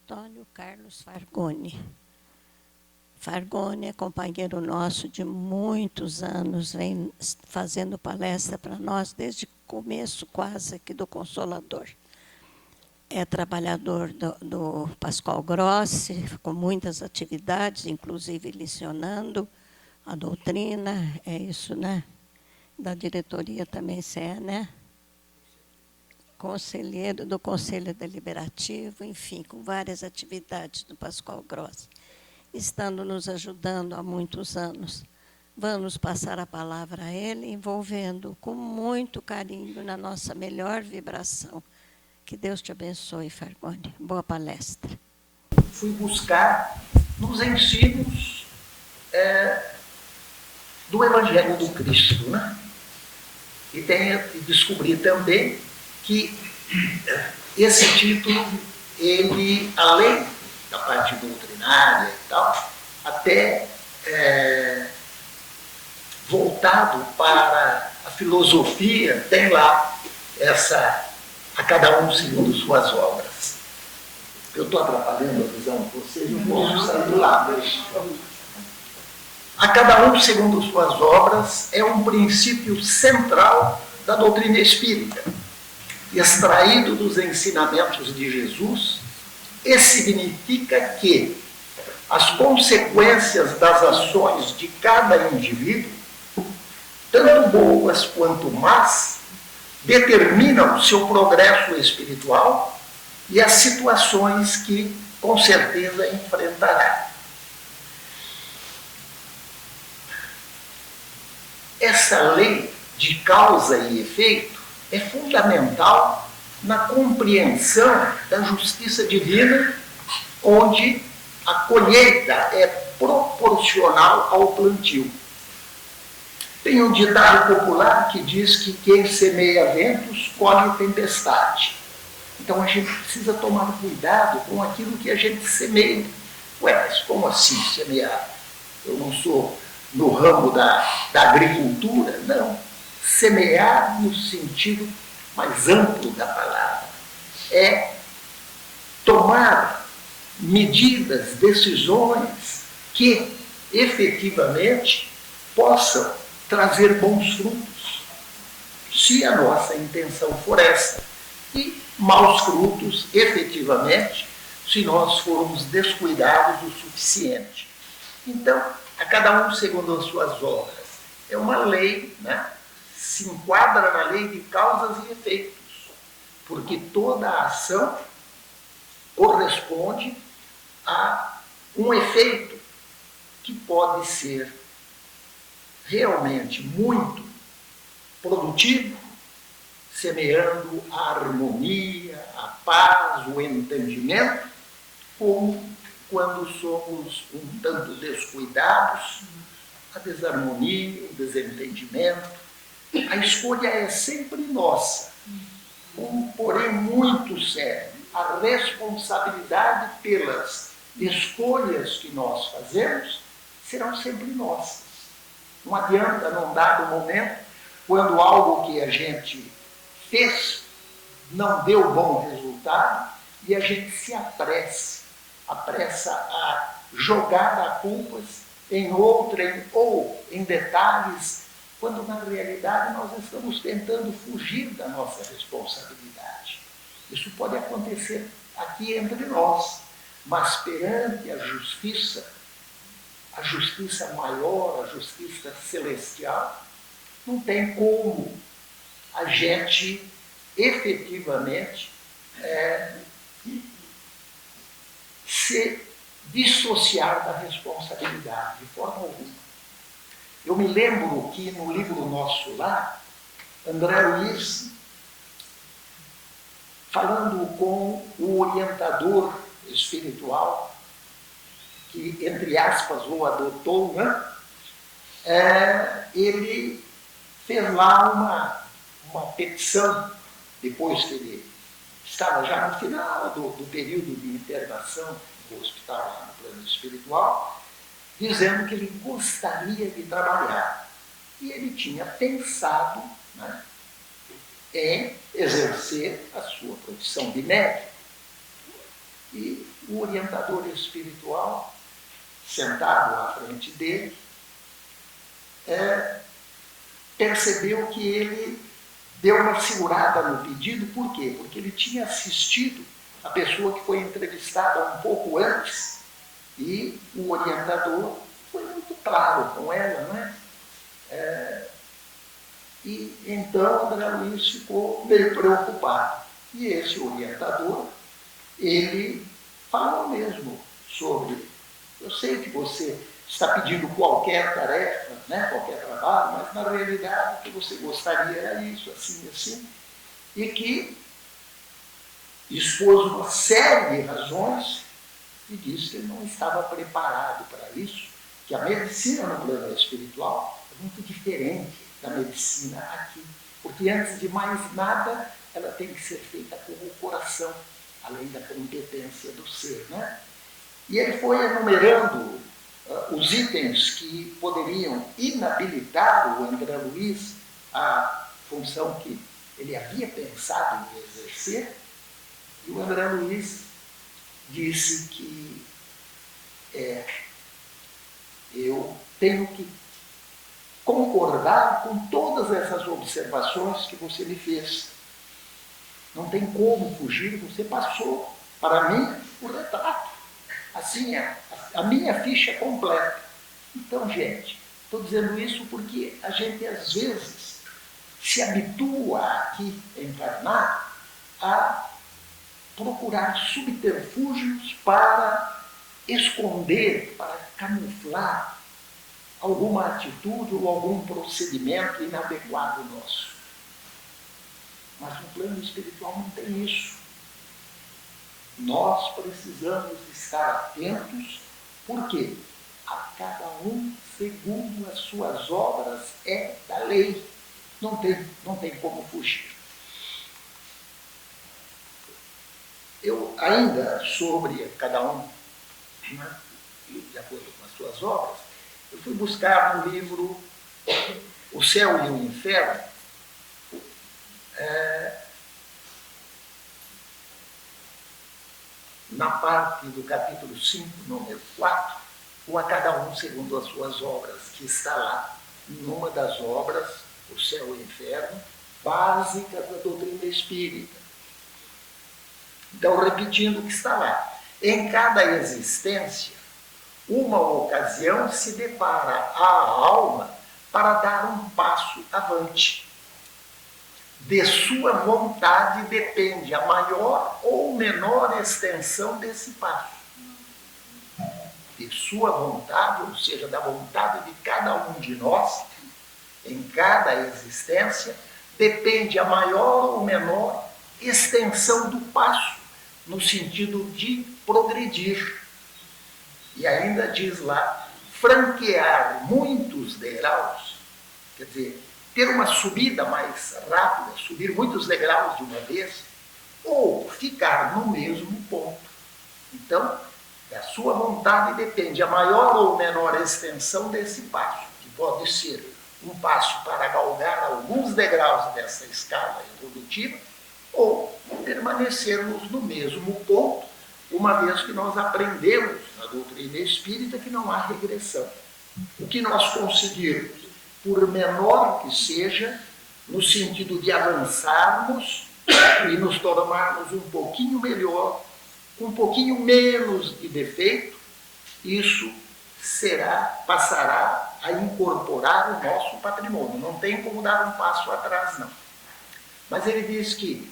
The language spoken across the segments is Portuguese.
Antônio Carlos Fargoni. Fargoni é companheiro nosso de muitos anos, vem fazendo palestra para nós desde o começo quase aqui do Consolador. É trabalhador do Pascoal Grossi, com muitas atividades, inclusive licionando a doutrina, é isso, né? Da diretoria também você é, né? Conselheiro do Conselho Deliberativo, enfim, com várias atividades do Pascoal Grossi, estando nos ajudando há muitos anos. Vamos passar a palavra a ele, envolvendo com muito carinho na nossa melhor vibração. Que Deus te abençoe, Fargoni. Boa palestra. Fui buscar nos ensinos do Evangelho do Cristo, né? E descobri também que esse título, ele, além da parte doutrinária e tal, até voltado para a filosofia, tem lá a cada um segundo suas obras. Eu estou atrapalhando a visão de vocês, não posso sair do lado. A cada um segundo suas obras é um princípio central da doutrina espírita, extraído dos ensinamentos de Jesus, e significa que as consequências das ações de cada indivíduo, tanto boas quanto más, determinam seu progresso espiritual e as situações que, com certeza, enfrentará. Essa lei de causa e efeito é fundamental na compreensão da justiça divina, onde a colheita é proporcional ao plantio. Tem um ditado popular que diz que quem semeia ventos colhe tempestade. Então a gente precisa tomar cuidado com aquilo que a gente semeia. Ué, mas como assim semear? Eu não sou no ramo da agricultura? Não. Semear no sentido mais amplo da palavra é tomar medidas, decisões que efetivamente possam trazer bons frutos, se a nossa intenção for essa, e maus frutos, efetivamente, se nós formos descuidados o suficiente. Então, a cada um segundo as suas obras. É uma lei, né? Se enquadra na lei de causas e efeitos, porque toda a ação corresponde a um efeito que pode ser realmente muito produtivo, semeando a harmonia, a paz, o entendimento, como quando somos um tanto descuidados, a desarmonia, o desentendimento. A escolha é sempre nossa, porém muito sério. A responsabilidade pelas escolhas que nós fazemos serão sempre nossas. Não adianta, num dado momento, quando algo que a gente fez não deu bom resultado, e a gente se apressa a jogar a culpas em outrem ou em detalhes, quando na realidade nós estamos tentando fugir da nossa responsabilidade. Isso pode acontecer aqui entre nós, mas perante a justiça maior, a justiça celestial, não tem como a gente efetivamente se dissociar da responsabilidade, de forma alguma. Eu me lembro que no livro Nosso Lar, André Luiz, falando com o orientador espiritual, que, entre aspas, o adotou, né? Ele fez lá uma petição, depois que ele estava já no final do período de internação do hospital lá no plano espiritual, dizendo que ele gostaria de trabalhar. E ele tinha pensado, né, em exercer a sua profissão de médico. E o orientador espiritual, sentado à frente dele, percebeu que ele deu uma segurada no pedido. Por quê? Porque ele tinha assistido a pessoa que foi entrevistada um pouco antes, e o orientador foi muito claro com ela, não é? E então André Luiz ficou meio preocupado. E esse orientador, ele falou mesmo sobre: eu sei que você está pedindo qualquer tarefa, né, qualquer trabalho, mas na realidade o que você gostaria era isso, assim, assim, e que expôs uma série de razões e disse que ele não estava preparado para isso, que a medicina no plano espiritual é muito diferente da medicina aqui, porque antes de mais nada ela tem que ser feita com o coração, além da competência do ser, né? E ele foi enumerando os itens que poderiam inabilitar o André Luiz à função que ele havia pensado em exercer, e o André Luiz disse que eu tenho que concordar com todas essas observações que você me fez. Não tem como fugir, você passou para mim o retrato. Assim, a minha ficha completa. Então, gente, estou dizendo isso porque a gente, às vezes, se habitua aqui, encarnar, a procurar subterfúgios para esconder, para camuflar alguma atitude ou algum procedimento inadequado nosso. Mas no plano espiritual não tem isso. Nós precisamos estar atentos, porque a cada um segundo as suas obras é da lei. Não tem como fugir. Eu ainda, sobre cada um, né, de acordo com as suas obras, eu fui buscar no livro O Céu e o Inferno, na parte do capítulo 5, número 4, o A Cada Um Segundo as Suas Obras, que está lá, numa das obras, O Céu e o Inferno, básicas da doutrina espírita. Então, repetindo o que está lá. Em cada existência, uma ocasião se depara à alma para dar um passo avante. De sua vontade depende a maior ou menor extensão desse passo. De sua vontade, ou seja, da vontade de cada um de nós, em cada existência, depende a maior ou menor extensão do passo, no sentido de progredir. E ainda diz lá, franquear muitos degraus, quer dizer, ter uma subida mais rápida, subir muitos degraus de uma vez, ou ficar no mesmo ponto. Então, da sua vontade depende a maior ou menor extensão desse passo, que pode ser um passo para galgar alguns degraus dessa escala evolutiva, ou permanecermos no mesmo ponto, uma vez que nós aprendemos na doutrina espírita que não há regressão. O que nós conseguirmos, por menor que seja, no sentido de avançarmos e nos tornarmos um pouquinho melhor, com um pouquinho menos de defeito, isso passará a incorporar o nosso patrimônio. Não tem como dar um passo atrás, não. Mas ele diz que,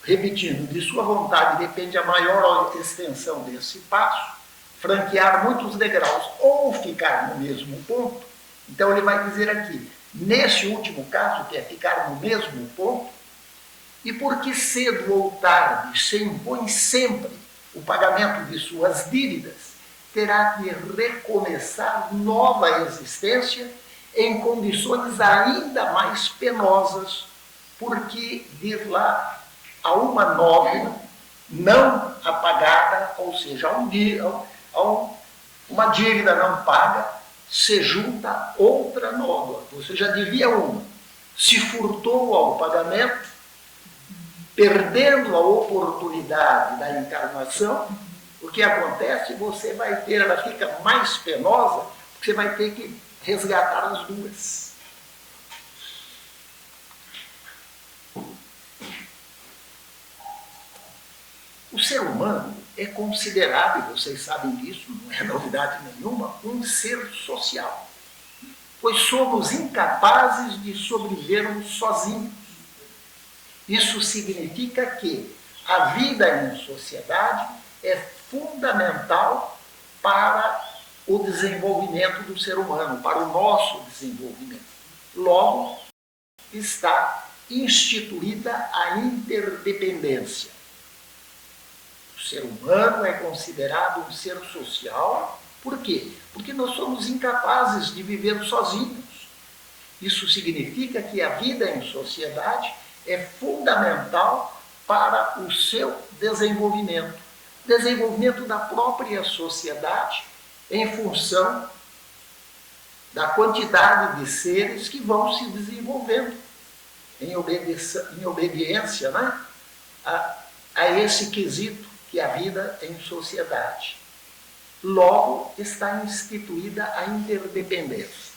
repetindo, de sua vontade depende a maior extensão desse passo, franquear muitos degraus ou ficar no mesmo ponto. Então ele vai dizer aqui, nesse último caso, que é ficar no mesmo ponto, e porque cedo ou tarde se impõe sempre o pagamento de suas dívidas, terá que recomeçar nova existência em condições ainda mais penosas, porque, diz lá, a uma nódoa não apagada, ou seja, uma dívida não paga, se junta outra nódoa. Você já devia uma, se furtou ao pagamento, perdendo a oportunidade da encarnação, o que acontece? Você vai ter, ela fica mais penosa, porque você vai ter que resgatar as duas. O ser humano é considerado, e vocês sabem disso, não é novidade nenhuma, um ser social. Pois somos incapazes de sobrevivermos sozinhos. Isso significa que a vida em sociedade é fundamental para o desenvolvimento do ser humano, para o nosso desenvolvimento. Logo, está instituída a interdependência. O ser humano é considerado um ser social. Por quê? Porque nós somos incapazes de viver sozinhos. Isso significa que a vida em sociedade é fundamental para o seu desenvolvimento. Desenvolvimento da própria sociedade em função da quantidade de seres que vão se desenvolvendo em obediência, né, a esse quesito que é a vida em sociedade. Logo, está instituída a interdependência.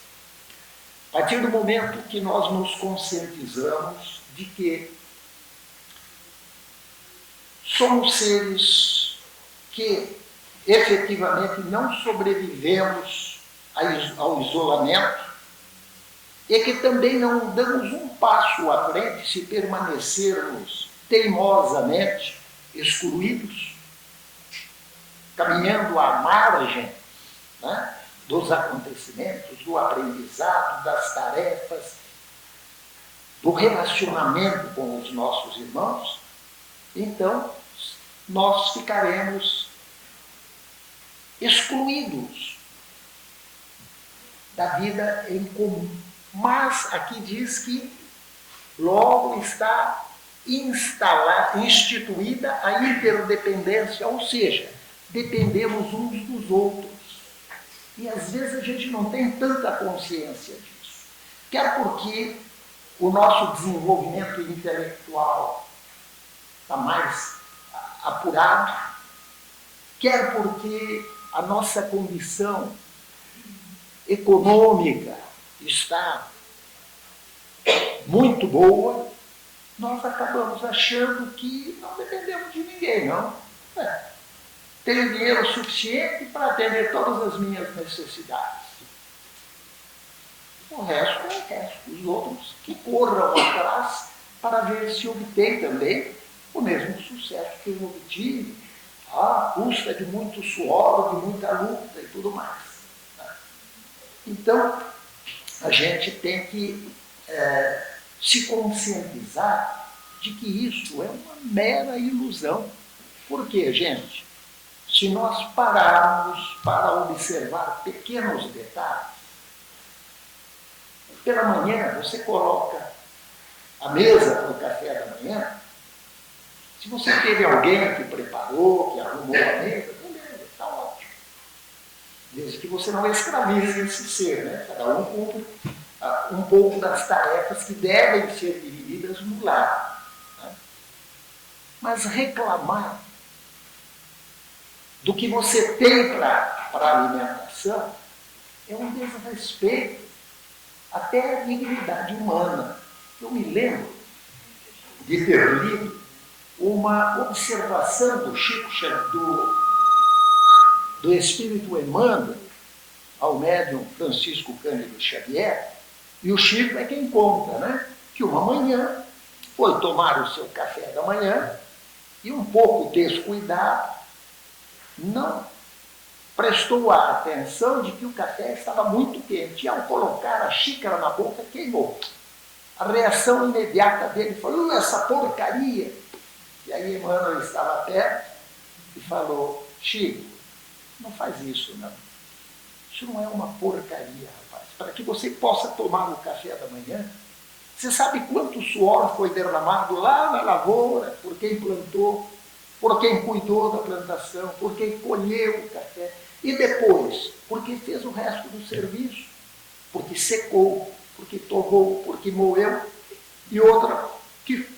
A partir do momento que nós nos conscientizamos de que somos seres que efetivamente não sobrevivemos ao isolamento e que também não damos um passo à frente se permanecermos teimosamente excluídos, caminhando à margem, né, dos acontecimentos, do aprendizado, das tarefas, do relacionamento com os nossos irmãos, então nós ficaremos excluídos da vida em comum. Mas aqui diz que logo está instituída a interdependência, ou seja, dependemos uns dos outros. E às vezes a gente não tem tanta consciência disso. Quer porque o nosso desenvolvimento intelectual está mais apurado, quer porque a nossa condição econômica está muito boa, nós acabamos achando que não dependemos de ninguém, não. Tenho dinheiro suficiente para atender todas as minhas necessidades. O resto é o resto. Os outros que corram atrás para ver se obtém também o mesmo sucesso que eu obtive, à custa de muito suor, de muita luta e tudo mais. Então, a gente tem que se conscientizar de que isso é uma mera ilusão. Por quê, gente? Se nós pararmos para observar pequenos detalhes, pela manhã você coloca a mesa para o café da manhã, se você teve alguém que preparou, que arrumou a mesa, beleza, está ótimo. Desde que você não escravize esse ser, né? Cada um cumpre um pouco das tarefas que devem ser divididas no lar. Né? Mas reclamar do que você tem para a alimentação é um desrespeito até a dignidade humana. Eu me lembro de ter lido uma observação do Chico, do Espírito Emmanuel ao médium Francisco Cândido Xavier, e o Chico é quem conta, né, que uma manhã foi tomar o seu café da manhã e um pouco descuidado, não prestou a atenção de que o café estava muito quente. E ao colocar a xícara na boca, queimou. A reação imediata dele foi: essa porcaria! E aí Emmanuel estava perto e falou: Chico, não faz isso, não. Isso não é uma porcaria, rapaz. Para que você possa tomar o café da manhã, você sabe quanto suor foi derramado lá na lavoura, por quem plantou, por quem cuidou da plantação, por quem colheu o café. E depois, porque fez o resto do serviço, porque secou, porque torrou, porque moeu. E outra, que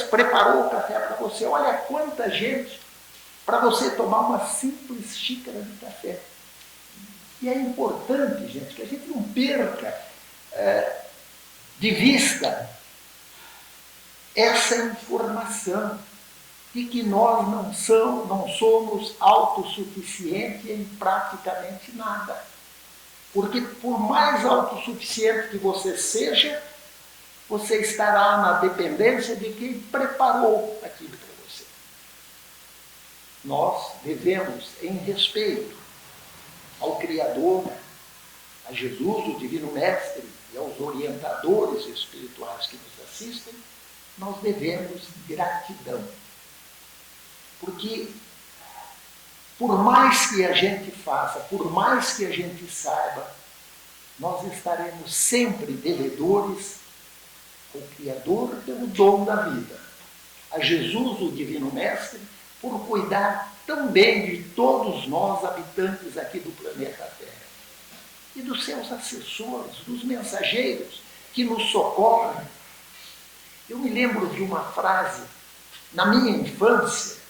preparou o café para você. Olha quanta gente para você tomar uma simples xícara de café. E é importante, gente, que a gente não perca de vista essa informação de que nós não somos autossuficientes em praticamente nada. Porque por mais autossuficiente que você seja, você estará na dependência de quem preparou aquilo para você. Nós devemos, em respeito ao Criador, a Jesus, o Divino Mestre, e aos orientadores espirituais que nos assistem, nós devemos gratidão. Porque, por mais que a gente faça, por mais que a gente saiba, nós estaremos sempre devedores ao Criador pelo dom da vida, a Jesus, o Divino Mestre, por cuidar tão bem de todos nós, habitantes aqui do planeta Terra, e dos seus assessores, dos mensageiros que nos socorrem. Eu me lembro de uma frase, na minha infância,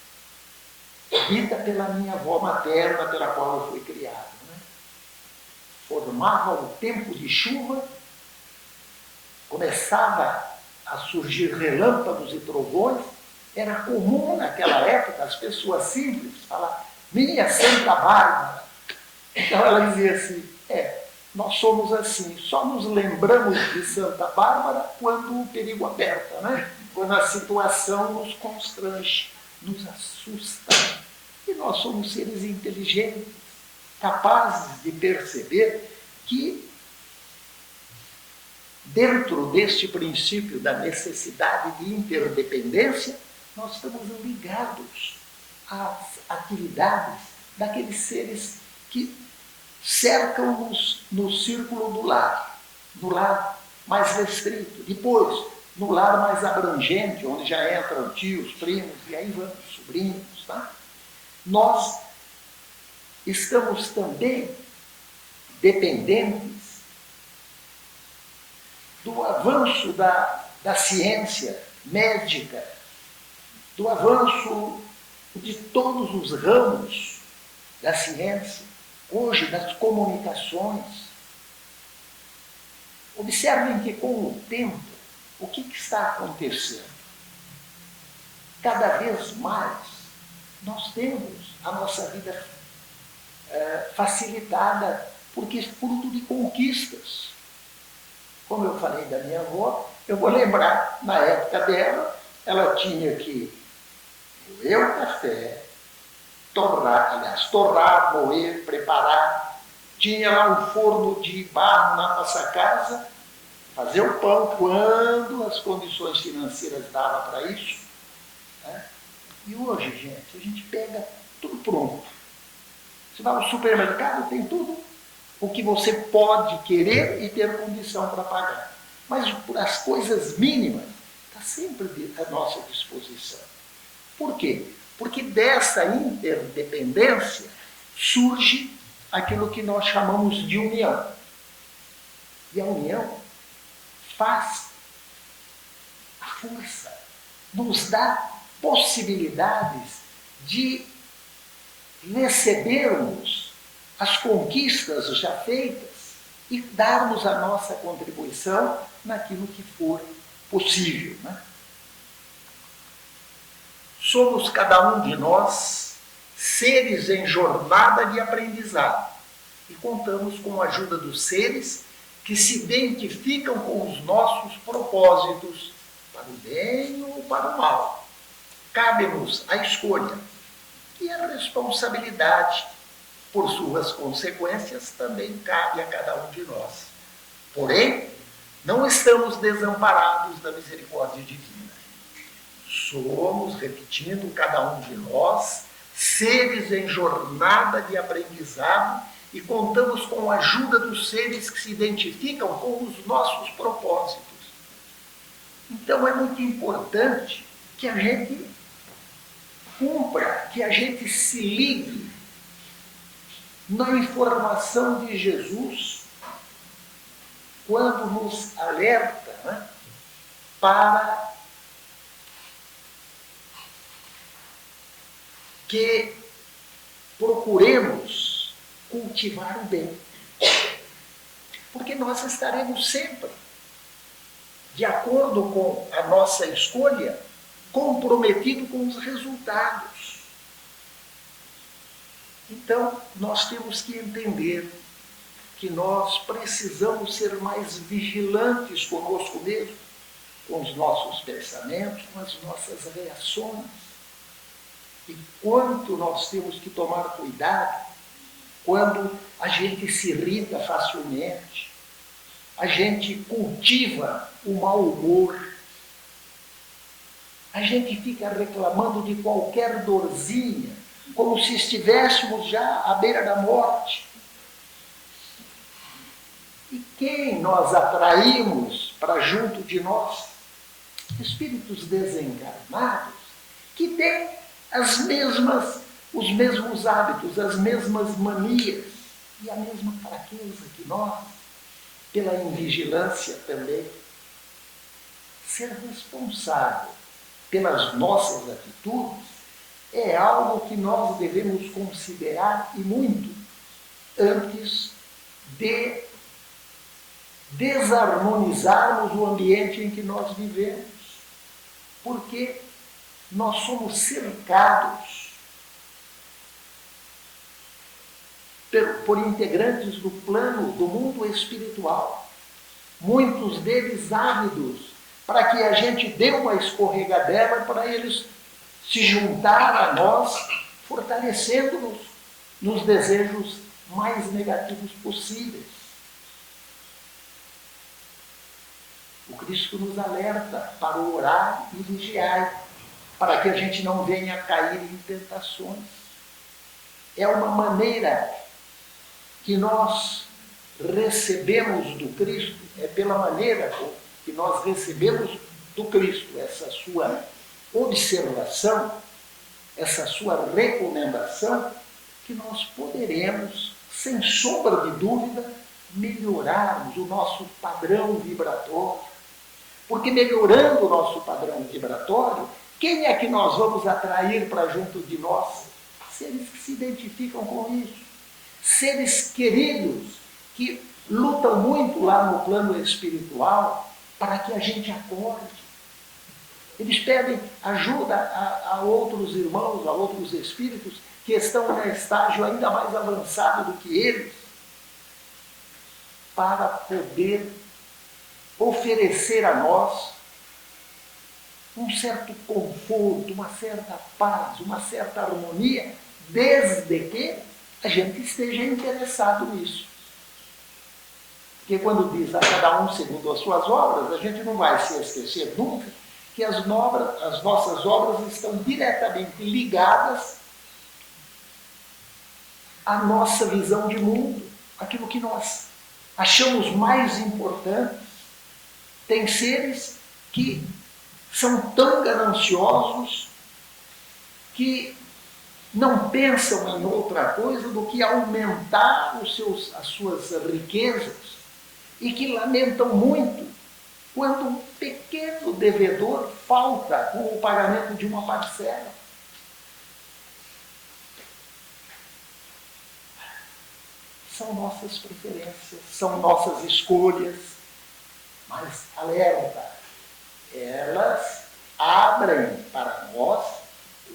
dita pela minha avó materna, pela qual eu fui criado. Formava o tempo de chuva, começava a surgir relâmpagos e trovões, era comum naquela época as pessoas simples falar, minha Santa Bárbara. Então ela dizia assim, nós somos assim, só nos lembramos de Santa Bárbara quando o perigo aperta, quando a situação nos constrange, nos assusta. E nós somos seres inteligentes, capazes de perceber que, dentro deste princípio da necessidade de interdependência, nós estamos ligados às atividades daqueles seres que cercam-nos no círculo do lar mais restrito, depois no lar mais abrangente, onde já entram tios, primos, e aí vamos, sobrinhos, tá? Nós estamos também dependentes do avanço da ciência médica, do avanço de todos os ramos da ciência, hoje das comunicações. Observem que com o tempo, o que está acontecendo? Cada vez mais nós temos a nossa vida facilitada, porque é fruto de conquistas. Como eu falei da minha avó, eu vou lembrar, na época dela, ela tinha que moer o café, torrar, moer, preparar. Tinha lá um forno de barro na nossa casa, fazer o pão quando as condições financeiras davam para isso. E hoje, gente, a gente pega tudo pronto. Você vai ao supermercado, tem tudo o que você pode querer e ter condição para pagar. Mas por as coisas mínimas, está sempre à nossa disposição. Por quê? Porque dessa interdependência surge aquilo que nós chamamos de união. E a união faz a força, nos dá possibilidades de recebermos as conquistas já feitas e darmos a nossa contribuição naquilo que for possível. Somos cada um de nós seres em jornada de aprendizado e contamos com a ajuda dos seres que se identificam com os nossos propósitos para o bem ou para o mal. Cabe-nos a escolha e a responsabilidade por suas consequências também cabe a cada um de nós. Porém, não estamos desamparados da misericórdia divina. Somos, repetindo, cada um de nós, seres em jornada de aprendizado e contamos com a ajuda dos seres que se identificam com os nossos propósitos. Então é muito importante que a gente cumpra, que a gente se ligue na informação de Jesus quando nos alerta para que procuremos cultivar o bem. Porque nós estaremos sempre, de acordo com a nossa escolha, comprometidos com os resultados. Então, nós temos que entender que nós precisamos ser mais vigilantes conosco mesmo, com os nossos pensamentos, com as nossas reações. E quanto nós temos que tomar cuidado quando a gente se irrita facilmente, a gente cultiva o mau humor, a gente fica reclamando de qualquer dorzinha, como se estivéssemos já à beira da morte. E quem nós atraímos para junto de nós? Espíritos desencarnados que têm os mesmos hábitos, as mesmas manias e a mesma fraqueza que nós, pela invigilância também. Ser responsável pelas nossas atitudes é algo que nós devemos considerar e muito antes de desarmonizarmos o ambiente em que nós vivemos. Porque nós somos cercados por integrantes do plano, do mundo espiritual, muitos deles ávidos para que a gente dê uma escorregadela para eles se juntar a nós, fortalecendo-nos nos desejos mais negativos possíveis. O Cristo nos alerta para orar e vigiar, para que a gente não venha a cair em tentações. É uma maneira que nós recebemos do Cristo, é pela maneira que nós recebemos do Cristo essa sua observação, essa sua recomendação, que nós poderemos, sem sombra de dúvida, melhorarmos o nosso padrão vibratório. Porque melhorando o nosso padrão vibratório, quem é que nós vamos atrair para junto de nós? Seres que se identificam com isso. Seres queridos que lutam muito lá no plano espiritual para que a gente acorde. Eles pedem ajuda a outros irmãos, a outros espíritos que estão em estágio ainda mais avançado do que eles, para poder oferecer a nós um certo conforto, uma certa paz, uma certa harmonia, desde que a gente esteja interessado nisso. Porque quando diz a cada um segundo as suas obras, a gente não vai se esquecer nunca que as nossas obras estão diretamente ligadas à nossa visão de mundo, aquilo que nós achamos mais importante. Tem seres que são tão gananciosos que não pensam em outra coisa do que aumentar as suas riquezas e que lamentam muito quando um pequeno devedor falta com o pagamento de uma parcela. São nossas preferências, são nossas escolhas, mas alerta, elas abrem para nós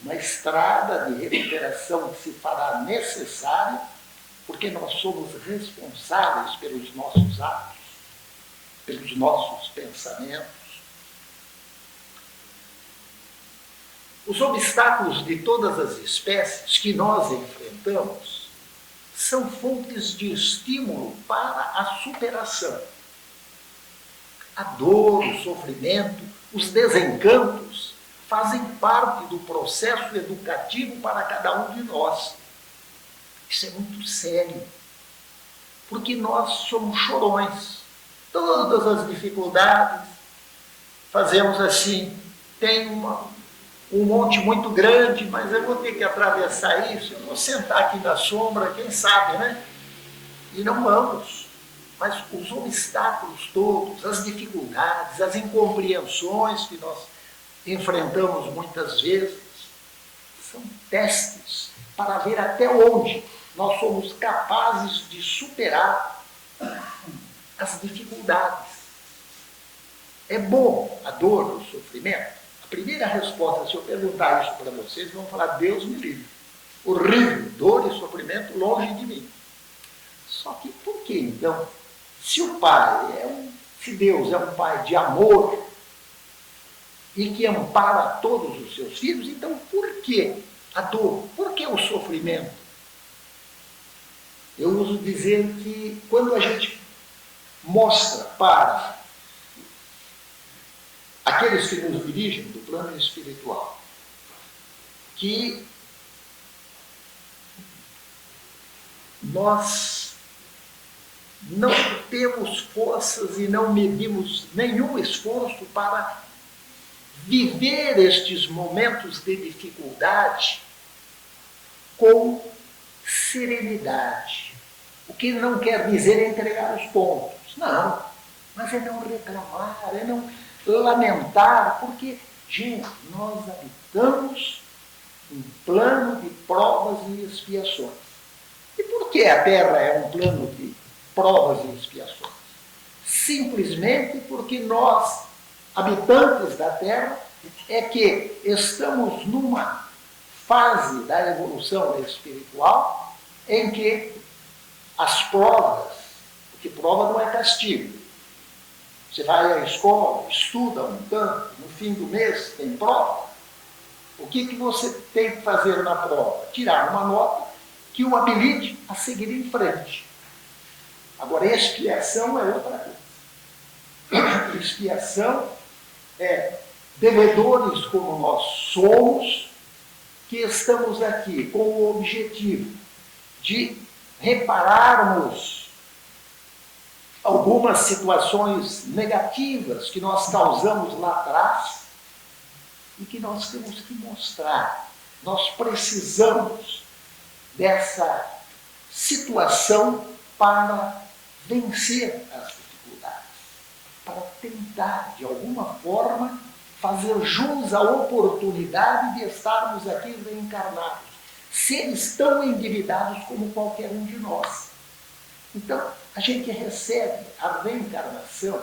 uma estrada de recuperação que se fará necessária, porque nós somos responsáveis pelos nossos atos, pelos nossos pensamentos. Os obstáculos de todas as espécies que nós enfrentamos são fontes de estímulo para a superação. A dor, o sofrimento, os desencantos fazem parte do processo educativo para cada um de nós. Isso é muito sério, porque nós somos chorões. Todas as dificuldades, fazemos assim, tem um monte muito grande, mas eu vou ter que atravessar isso, eu vou sentar aqui na sombra, quem sabe, né? E não vamos. Mas os obstáculos todos, as dificuldades, as incompreensões que nós enfrentamos muitas vezes, São testes para ver até onde nós somos capazes de superar as dificuldades. É bom a dor, o sofrimento? A primeira resposta, se eu perguntar isso para vocês, vão falar: Deus me livre. Horrível, dor e sofrimento longe de mim. Só que por que então? Se Deus é um pai de amor e que ampara todos os seus filhos, então por que a dor? Por que o sofrimento? Eu uso dizer que quando a gente mostra para aqueles que nos dirigem do plano espiritual que nós não temos forças e não medimos nenhum esforço para viver estes momentos de dificuldade com serenidade. O que não quer dizer entregar os pontos. Não, mas é não reclamar, é não lamentar, porque, gente, nós habitamos um plano de provas e expiações. E por que a Terra é um plano de provas e expiações? Simplesmente porque nós, habitantes da Terra, é que estamos numa fase da evolução espiritual em que as provas, porque prova não é castigo. Você vai à escola, estuda um tanto, no fim do mês tem prova. O que você tem que fazer na prova? Tirar uma nota que o habilite a seguir em frente. Agora, expiação é outra coisa. Expiação é devedores como nós somos, que estamos aqui com o objetivo de repararmos algumas situações negativas que nós causamos lá atrás e que nós temos que mostrar. Nós precisamos dessa situação para vencer as dificuldades, para tentar, de alguma forma, fazer jus à oportunidade de estarmos aqui reencarnados, seres tão endividados como qualquer um de nós. Então, a gente recebe a reencarnação,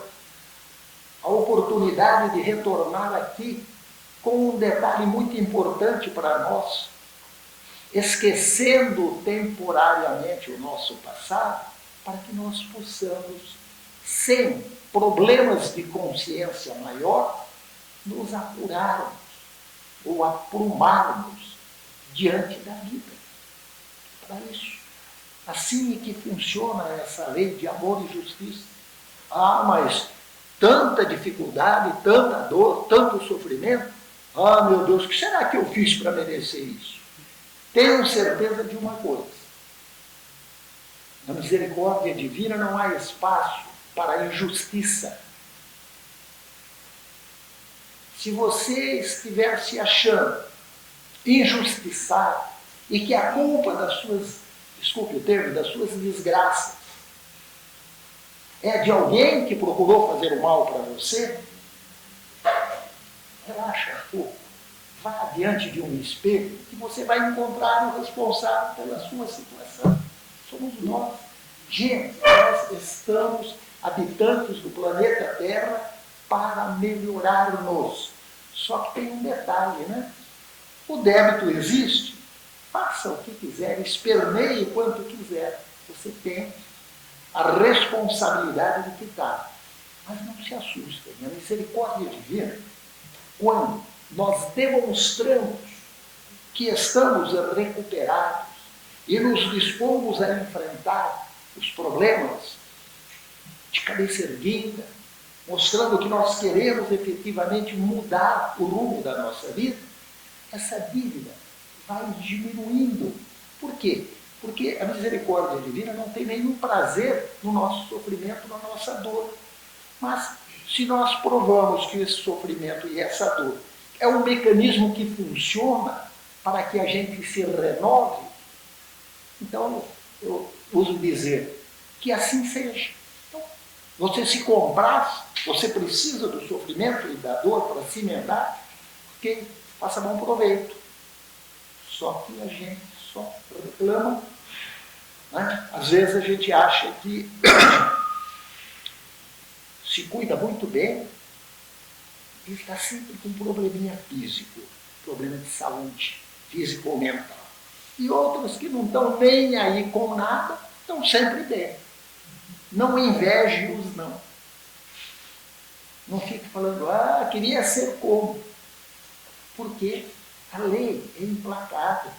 a oportunidade de retornar aqui com um detalhe muito importante para nós, esquecendo temporariamente o nosso passado, para que nós possamos, sem problemas de consciência maior, nos apurarmos ou aprumarmos diante da vida. Para isso. Assim é que funciona essa lei de amor e justiça. Ah, mas tanta dificuldade, tanta dor, tanto sofrimento. Ah, meu Deus, o que será que eu fiz para merecer isso? Tenho certeza de uma coisa. Na misericórdia divina não há espaço para a injustiça. Se você estiver se achando injustiçado e que a culpa das suas, desculpe o termo, das suas desgraças é de alguém que procurou fazer o mal para você, relaxa um pouco. Vá diante de um espelho que você vai encontrar o responsável pela sua situação. Somos nós. Gente, nós estamos habitantes do planeta Terra para melhorarmos. Só que tem um detalhe, né? O débito existe. Faça o que quiser, esperneie quanto quiser. Você tem a responsabilidade de quitar. Mas não se assustem. A misericórdia divina, quando nós demonstramos que estamos recuperados e nos dispomos a enfrentar os problemas de cabeça erguida, mostrando que nós queremos efetivamente mudar o rumo da nossa vida, essa dívida vai diminuindo. Por quê? Porque a misericórdia divina não tem nenhum prazer no nosso sofrimento, na nossa dor. Mas se nós provamos que esse sofrimento e essa dor é um mecanismo que funciona para que a gente se renove, então eu uso dizer que assim seja. Então, você se compraz, você precisa do sofrimento e da dor para se emendar, ok? Faça bom proveito. Só que a gente só reclama, né? Às vezes a gente acha que se cuida muito bem e está sempre com um probleminha físico, problema de saúde, físico ou mental. E outros que não estão nem aí com nada, estão sempre bem. Não inveje-os, não. Não fique falando, queria ser como. Porque a lei é implacável.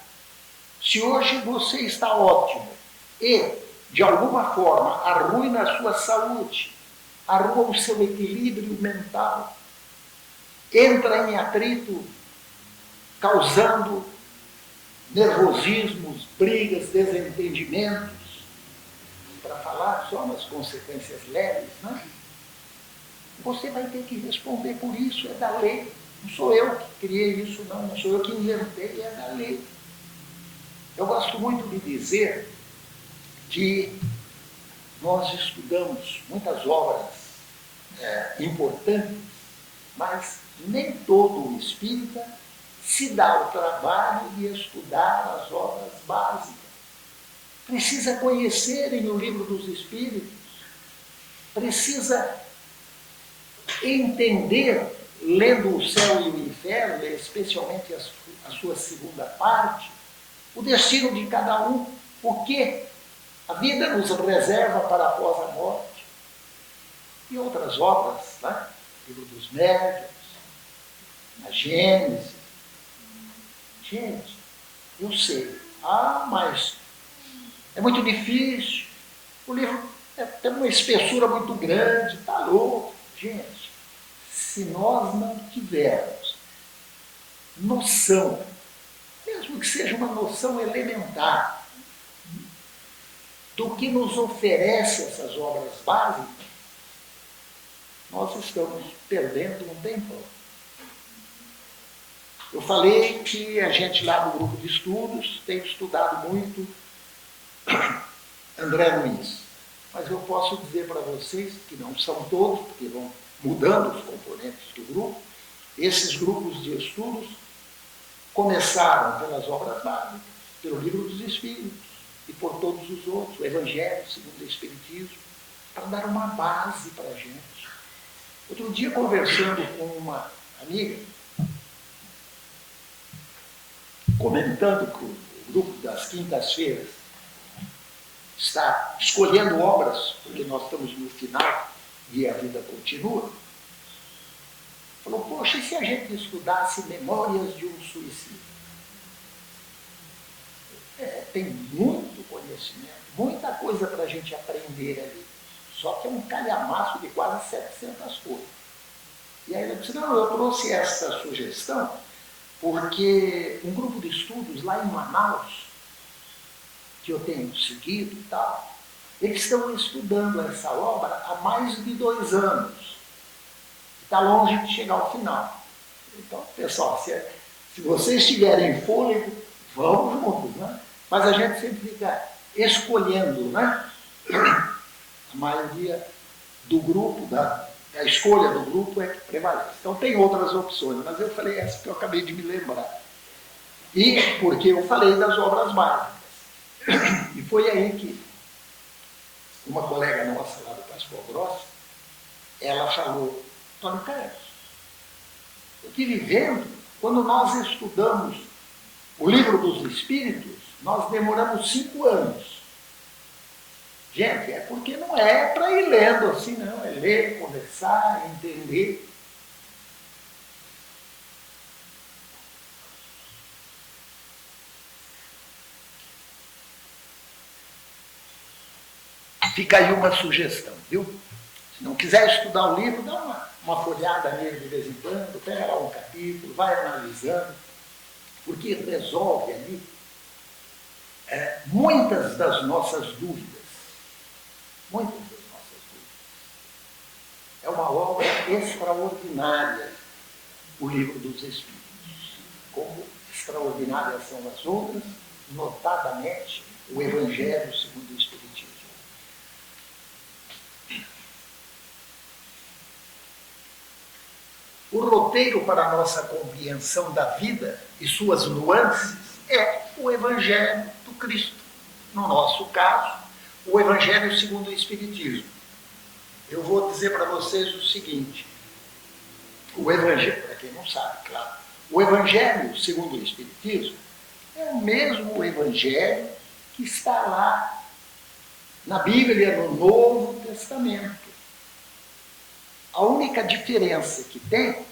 Se hoje você está ótimo e, de alguma forma, arruina a sua saúde, arruina o seu equilíbrio mental, entra em atrito, causando nervosismos, brigas, desentendimentos, para falar só nas consequências leves, né? Você vai ter que responder por isso, é da lei. Não sou eu que criei isso, não sou eu que inventei, é da lei. Eu gosto muito de dizer que nós estudamos muitas obras importantes, mas nem todo o espírita se dá o trabalho de estudar as obras básicas. Precisa conhecerem o livro dos Espíritos, precisa entender, lendo O Céu e o Inferno, especialmente a sua segunda parte, o destino de cada um, o que a vida nos reserva para após a morte. E outras obras, né? Livro dos Médiuns, a Gênesis. Gente, eu sei, mas é muito difícil, o livro tem uma espessura muito grande, está louco. Gente, se nós não tivermos noção, mesmo que seja uma noção elementar, do que nos oferece essas obras básicas, nós estamos perdendo um tempo. Eu falei que a gente lá no grupo de estudos tem estudado muito André Luiz. Mas eu posso dizer para vocês, que não são todos, porque vão mudando os componentes do grupo, esses grupos de estudos começaram pelas obras básicas, pelo Livro dos Espíritos e por todos os outros, o Evangelho segundo o Espiritismo, para dar uma base para a gente. Outro dia, conversando com uma amiga, comentando que o grupo das quintas-feiras está escolhendo obras, porque nós estamos no final e a vida continua, falou, poxa, e se a gente estudasse Memórias de um Suicida? Tem muito conhecimento, muita coisa para a gente aprender ali, só que é um calhamaço de quase 700 coisas. E aí ele disse, não, eu trouxe essa sugestão porque um grupo de estudos lá em Manaus, que eu tenho seguido e tal, eles estão estudando essa obra há mais de 2 anos. Está longe de chegar ao final. Então, pessoal, se vocês tiverem fôlego, vão juntos, né? Mas a gente sempre fica escolhendo, né? A maioria do grupo, a escolha do grupo é que prevalece. Então tem outras opções, mas eu falei essa que eu acabei de me lembrar. E porque eu falei das obras básicas. E foi aí que uma colega nossa lá do Pascoal Grosso, ela falou, Antônio Carlos, eu estive vendo, quando nós estudamos o Livro dos Espíritos, nós demoramos 5 anos. Gente, é porque não é para ir lendo assim, não. É ler, conversar, entender. Fica aí uma sugestão, viu? Se não quiser estudar o livro, dá uma folhada nele de vez em quando, pega lá um capítulo, vai analisando, porque resolve ali muitas das nossas dúvidas. Muitas das nossas dúvidas. É uma obra extraordinária, o Livro dos Espíritos. Como extraordinárias são as outras, notadamente o Evangelho segundo o Espiritismo. O roteiro para a nossa compreensão da vida e suas nuances é o Evangelho do Cristo. No nosso caso, o Evangelho segundo o Espiritismo. Eu vou dizer para vocês o seguinte, o Evangelho, para quem não sabe, claro, o Evangelho segundo o Espiritismo é o mesmo Evangelho que está lá na Bíblia, no Novo Testamento. A única diferença que tem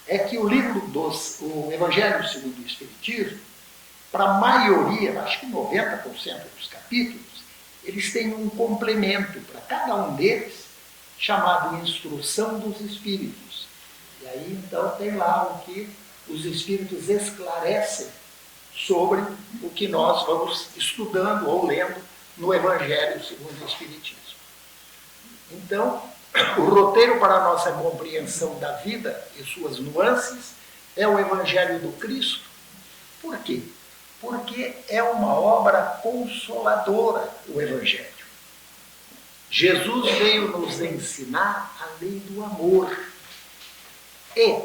é que o o Evangelho segundo o Espiritismo, para a maioria, acho que 90% dos capítulos, eles têm um complemento para cada um deles, chamado Instrução dos Espíritos. E aí, então, tem lá o que os Espíritos esclarecem sobre o que nós vamos estudando ou lendo no Evangelho segundo o Espiritismo. Então, o roteiro para a nossa compreensão da vida e suas nuances é o Evangelho do Cristo. Por quê? Porque é uma obra consoladora, o Evangelho. Jesus veio nos ensinar a lei do amor. E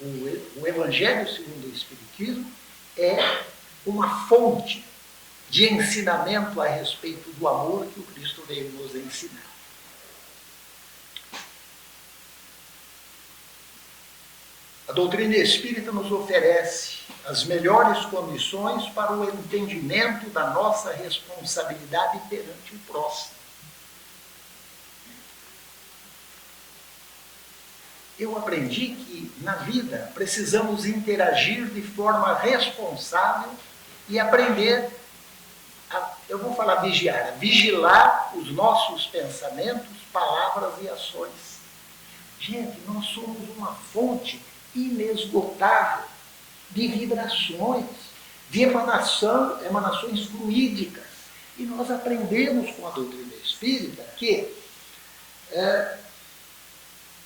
o Evangelho segundo o Espiritismo é uma fonte de ensinamento a respeito do amor que o Cristo veio nos ensinar. A doutrina espírita nos oferece as melhores condições para o entendimento da nossa responsabilidade perante o próximo. Eu aprendi que, na vida, precisamos interagir de forma responsável e aprender eu vou falar vigiar, vigilar os nossos pensamentos, palavras e ações. Gente, nós somos uma fonte inesgotável de vibrações, de emanações fluídicas. E nós aprendemos com a doutrina espírita que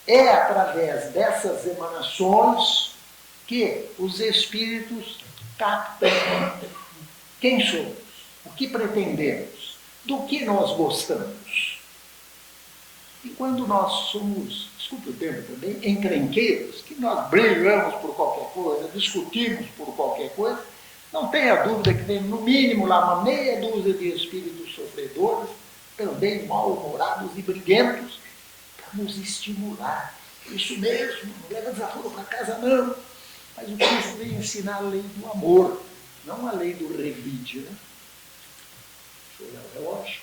é através dessas emanações que os espíritos captam quem somos, o que pretendemos, do que nós gostamos. E quando nós somos, desculpe o termo também, encrenqueiros, que nós brigamos por qualquer coisa, discutimos por qualquer coisa, não tenha dúvida que tem no mínimo lá uma meia dúzia de espíritos sofredores, também mal-humorados e briguentos, para nos estimular. Isso mesmo, não leva desaforo para casa não. Mas o Cristo veio ensinar a lei do amor, não a lei do revide, né? Deixa eu olhar o relógio.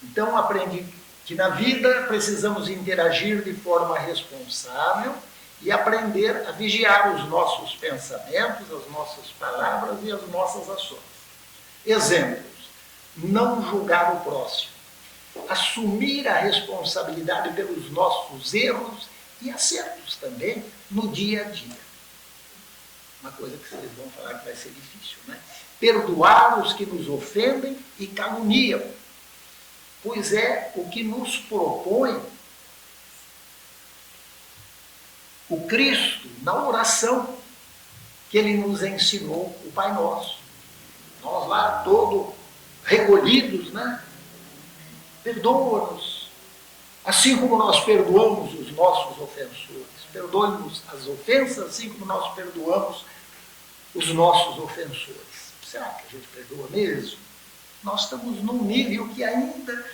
Então aprendi que na vida precisamos interagir de forma responsável e aprender a vigiar os nossos pensamentos, as nossas palavras e as nossas ações. Exemplos: não julgar o próximo, assumir a responsabilidade pelos nossos erros e acertos também no dia a dia. Uma coisa que vocês vão falar que vai ser difícil, né? Perdoar os que nos ofendem e caluniam, pois é o que nos propõe o Cristo na oração que ele nos ensinou, o Pai Nosso. Nós lá, todos recolhidos, né? Perdoa-nos, assim como nós perdoamos os nossos ofensores. Perdoe-nos as ofensas, assim como nós perdoamos os nossos ofensores. Será que a gente perdoa mesmo? Nós estamos num nível que ainda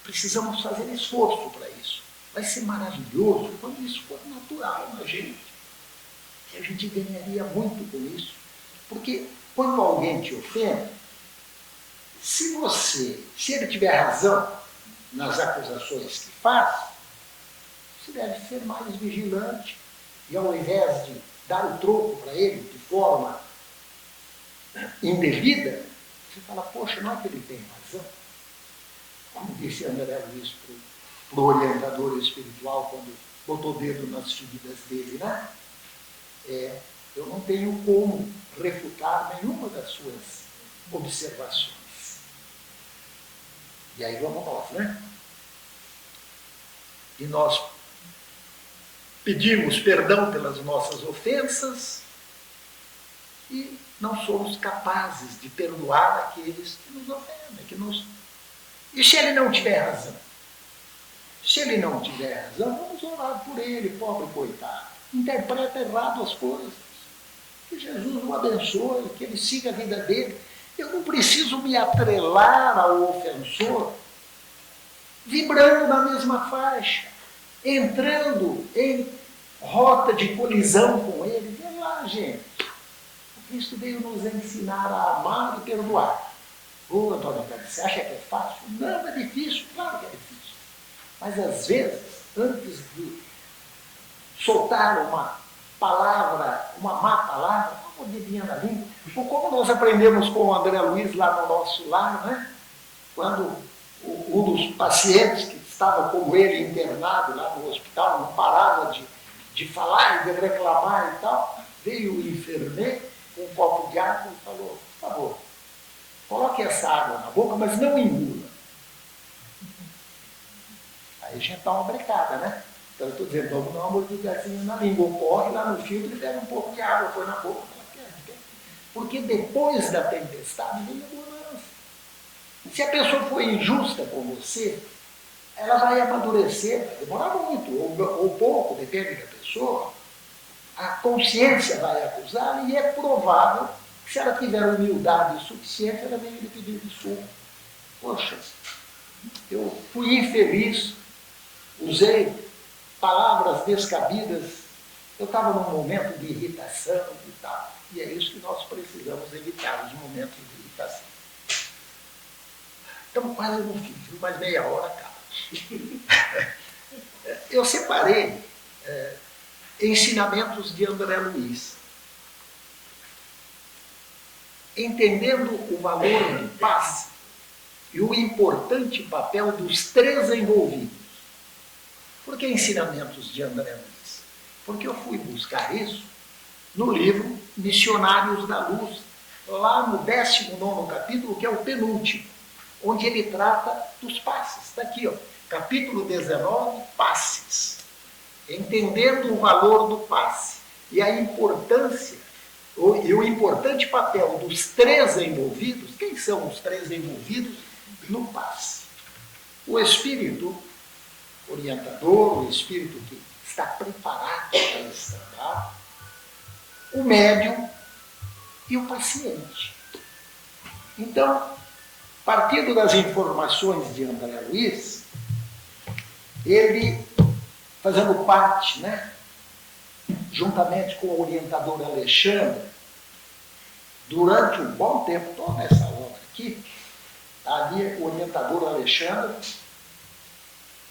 precisamos fazer esforço para isso. Vai ser maravilhoso quando isso for natural na gente. E a gente ganharia muito com isso. Porque quando alguém te ofende, se ele tiver razão nas acusações que faz, você deve ser mais vigilante. E ao invés de dar o troco para ele de forma indevida, você fala, poxa, não é que ele tem razão? Como disse André Luiz para o orientador espiritual quando botou o dedo nas feridas dele, né? Eu não tenho como refutar nenhuma das suas observações. E aí vamos nós, né? E nós pedimos perdão pelas nossas ofensas e não somos capazes de perdoar aqueles que nos ofendem, E se ele não tiver razão? Se ele não tiver razão, vamos orar por ele, pobre coitado. Interpreta errado as coisas. Que Jesus o abençoe, que ele siga a vida dele. Eu não preciso me atrelar ao ofensor, vibrando na mesma faixa, entrando em rota de colisão com ele. Vê lá, gente. O Cristo veio nos ensinar a amar e perdoar. Ô, Antônio, você acha que é fácil? Não, é difícil, claro que é difícil. Mas às vezes, antes de soltar uma palavra, uma má palavra, uma mordidinha na língua, ou como nós aprendemos com o André Luiz lá no nosso lar, né? Quando um dos pacientes que estava com ele internado lá no hospital, não parava de falar e de reclamar e tal, veio o enfermeiro com um copo de água e falou, por favor, coloque essa água na boca, mas não engula. Aí a gente dá uma brecada, né? Então eu estou dizendo, vamos dar uma mordidinha na língua, corre lá no filtro e pega um pouco de água, põe na boca. Porque depois da tempestade vem a bonança. Se a pessoa for injusta com você, ela vai amadurecer, vai demorar muito, ou pouco, depende da pessoa. A consciência vai acusar e é provável que se ela tiver humildade suficiente, ela venha lhe pedir desculpa. Poxa, eu fui infeliz, usei palavras descabidas, eu estava num momento de irritação e tal. E é isso que nós precisamos evitar, os momentos de irritação. Estamos quase no fim, mais meia hora acaba. Eu separei ensinamentos de André Luiz. Entendendo o valor do passe e o importante papel dos três envolvidos. Por que ensinamentos de André Luiz? Porque eu fui buscar isso no livro Missionários da Luz, lá no 19º capítulo, que é o penúltimo, onde ele trata dos passes. Está aqui, ó, capítulo 19, passes. Entendendo o valor do passe e a importância, e o importante papel dos três envolvidos. Quem são os três envolvidos no passe? O espírito orientador, o espírito que está preparado para esse trabalho, o médium e o paciente. Então, partindo das informações de André Luiz, ele, fazendo parte, né, juntamente com o orientador Alexandre, durante um bom tempo, toda essa obra aqui, ali o orientador Alexandre,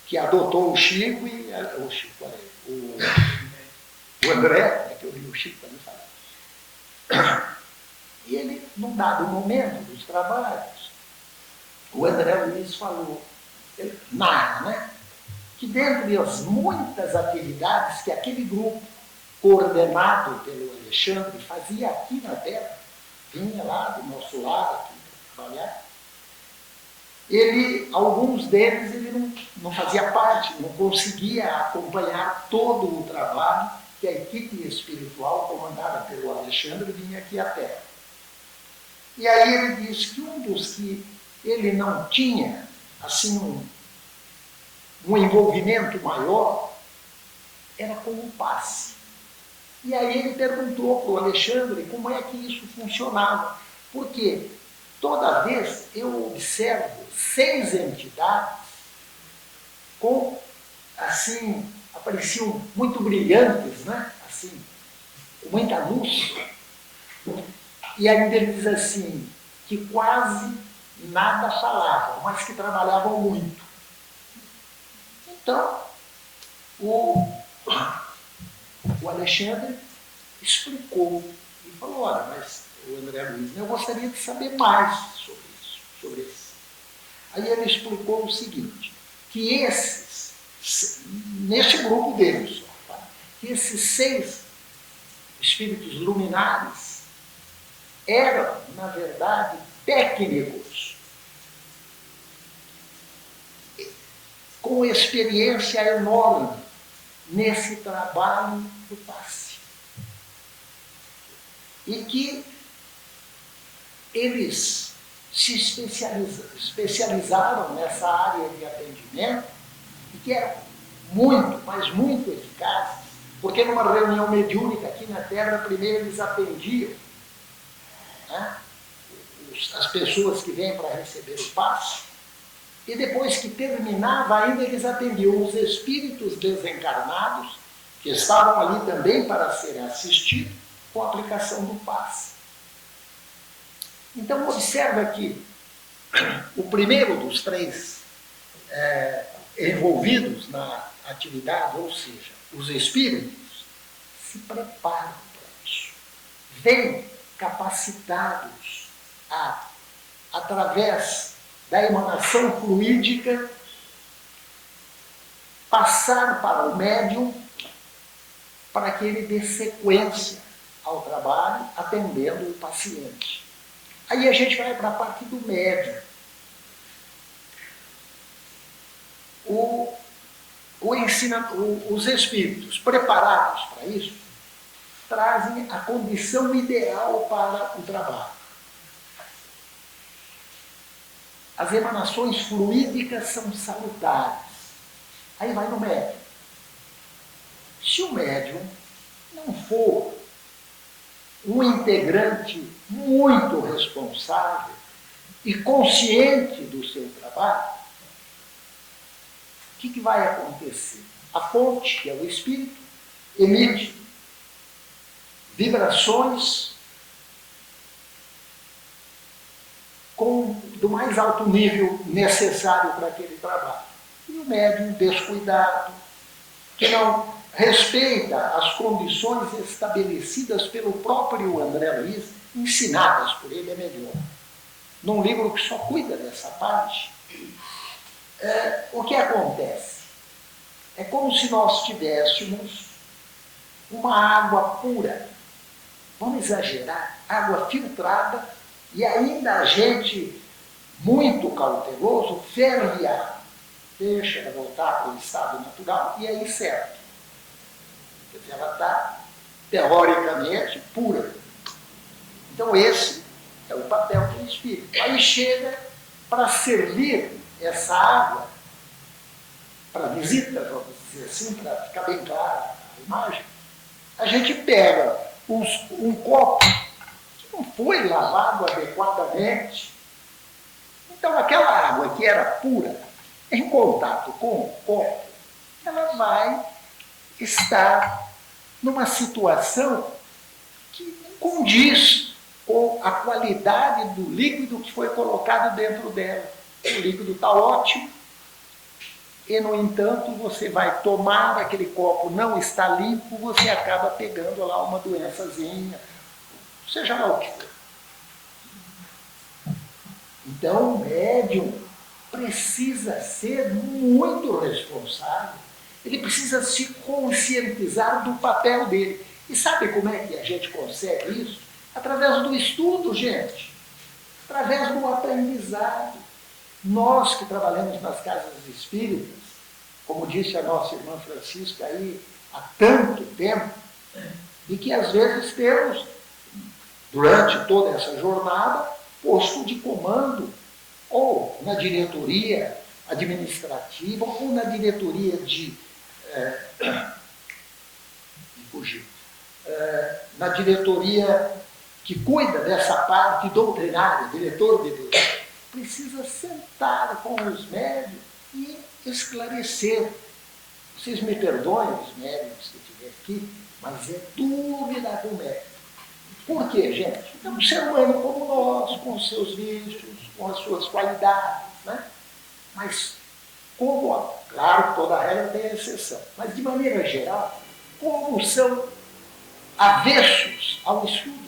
que adotou o Chico e o André, é que eu li o Chico para me falar. E ele, num dado momento dos trabalhos, o André Luiz falou, ele narra, né, que dentre as muitas atividades que aquele grupo, coordenado pelo Alexandre, fazia aqui na Terra, vinha lá do nosso lado aqui para trabalhar, alguns deles ele não fazia parte, não conseguia acompanhar todo o trabalho que a equipe espiritual comandada pelo Alexandre vinha aqui à Terra. E aí ele disse que um dos que ele não tinha assim um envolvimento maior era com o passe. E aí ele perguntou para o Alexandre como é que isso funcionava. Porque toda vez eu observo 6 entidades com, assim, apareciam muito brilhantes, né? Assim, com muita luz. E ainda ele diz assim, que quase nada falavam, mas que trabalhavam muito. Então, o Alexandre explicou e falou, olha, mas o André Luiz, eu gostaria de saber mais sobre isso. Aí ele explicou o seguinte, que neste grupo deles, que esses 6 espíritos luminares eram, na verdade, técnicos, com experiência enorme nesse trabalho do passe. E que eles se especializaram nessa área de atendimento e que eram muito, mas muito eficazes, porque numa reunião mediúnica aqui aqui na Terra, primeiro eles atendiam, né, as pessoas que vêm para receber o passe, e depois que terminava, ainda eles atendiam os espíritos desencarnados, que estavam ali também para serem assistidos, com a aplicação do passe. Então, observa aqui, o primeiro dos três envolvidos na atividade, ou seja, os espíritos, se preparam para isso. Vêm capacitados a, através da emanação fluídica, passar para o médium para que ele dê sequência ao trabalho, atendendo o paciente. Aí a gente vai para a parte do médium. Os espíritos preparados para isso trazem a condição ideal para o trabalho. As emanações fluídicas são salutares. Aí vai no médium. Se o médium não for um integrante muito responsável e consciente do seu trabalho, o que vai acontecer? A fonte, que é o espírito, emite vibrações do mais alto nível necessário para aquele trabalho. E o médium descuidado, que não respeita as condições estabelecidas pelo próprio André Luiz, ensinadas por ele, é melhor. Num livro que só cuida dessa parte, o que acontece? É como se nós tivéssemos uma água pura, vamos exagerar, água filtrada, e ainda a gente, muito cauteloso, ferve a água, deixa ela voltar para o estado natural, e aí serve. Quer dizer, ela está, teoricamente, pura. Então esse é o papel do espírito. Aí chega para servir essa água para visita, vamos dizer assim, para ficar bem clara a imagem, a gente pega um copo que não foi lavado adequadamente. Então aquela água que era pura, em contato com o copo, ela vai estar numa situação que não condiz com a qualidade do líquido que foi colocado dentro dela. O líquido está ótimo, e, no entanto, você vai tomar, aquele copo não está limpo, você acaba pegando lá uma doençazinha, seja lá o que for. Então, o médium precisa ser muito responsável, ele precisa se conscientizar do papel dele. E sabe como é que a gente consegue isso? Através do estudo, gente. Através do aprendizado. Nós que trabalhamos nas casas espíritas, como disse a nossa irmã Francisca aí há tanto tempo, e que às vezes temos, durante toda essa jornada, posto de comando, ou na diretoria administrativa, ou na diretoria na diretoria que cuida dessa parte doutrinária, diretor de doutrina, precisa sentar com os médios e esclarecer. Vocês me perdoem, os médios que estiver aqui, mas é dúvida do médico. Por quê, gente? É um ser humano como nós, com os seus vícios, com as suas qualidades, né? Mas, claro, toda regra tem exceção, mas de maneira geral, como são avessos ao estudo.